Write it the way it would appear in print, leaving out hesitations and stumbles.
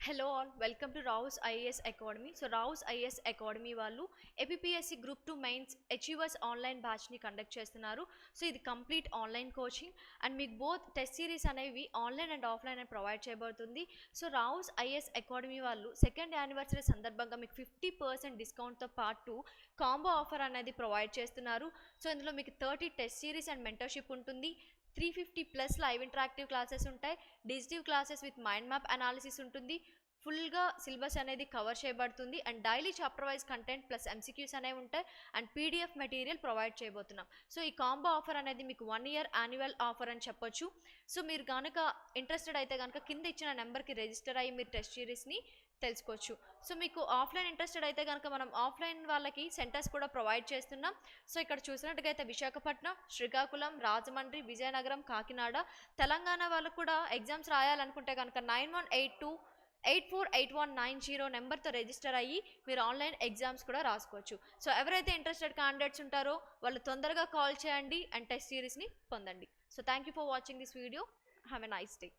Hello all welcome to Rao's IAS academy. So Rao's IAS academy వాళ్ళు APSC group 2 mains achievers online బ్యాచ్ని conduct చేస్తున్నారు. So ఇది complete online coaching and మీకు both test series అనేవి online and offline అని provide చేయబడుతుంది. So Rao's IAS academy వాళ్ళు second anniversary సందర్భంగా మీకు 50% డిస్కౌంట్తో పాటు కాంబో ఆఫర్ అనేది ప్రొవైడ్ చేస్తున్నారు. సో ఇందులో మీకు 30 టెస్ట్ సిరీస్ అండ్ మెంటర్షిప్ ఉంటుంది. 350+ లైవ్ ఇంటరాక్టివ్ క్లాసెస్ ఉంటాయి. డిజిటివ్ classes with mind map analysis ఉంటుంది. ఫుల్గా సిలబస్ అనేది కవర్ చేయబడుతుంది and daily chapter wise content plus MCQs అనేవి ఉంటాయి అండ్ పీడిఎఫ్ మెటీరియల్ ప్రొవైడ్ చేయబోతున్నాం. సో ఈ కాంబో ఆఫర్ అనేది మీకు 1 year యాన్యువల్ ఆఫర్ అని చెప్పొచ్చు. సో మీరు కనుక ఇంట్రెస్టెడ్ అయితే కనుక కింద ఇచ్చిన నెంబర్కి రిజిస్టర్ అయ్యి మీరు టెస్ట్ సిరీస్ని తెలుసుకోవచ్చు. సో మీకు ఆఫ్లైన్ ఇంట్రెస్టెడ్ అయితే కనుక మనం ఆఫ్లైన్ వాళ్ళకి సెంటర్స్ కూడా ప్రొవైడ్ చేస్తున్నాం. సో ఇక్కడ చూసినట్టుగైతే విశాఖపట్నం, శ్రీకాకుళం, రాజమండ్రి, విజయనగరం, కాకినాడ, తెలంగాణ వాళ్ళకు కూడా ఎగ్జామ్స్ రాయాలనుకుంటే కనుక 9182848190 నెంబర్తో రిజిస్టర్ అయ్యి మీరు ఆన్లైన్ ఎగ్జామ్స్ కూడా రాసుకోవచ్చు. సో ఎవరైతే ఇంట్రెస్టెడ్ క్యాండిడేట్స్ ఉంటారో వాళ్ళు తొందరగా కాల్ చేయండి అండ్ టెస్ట్ సిరీస్ని పొందండి. So thank you for watching this video. Have a nice day.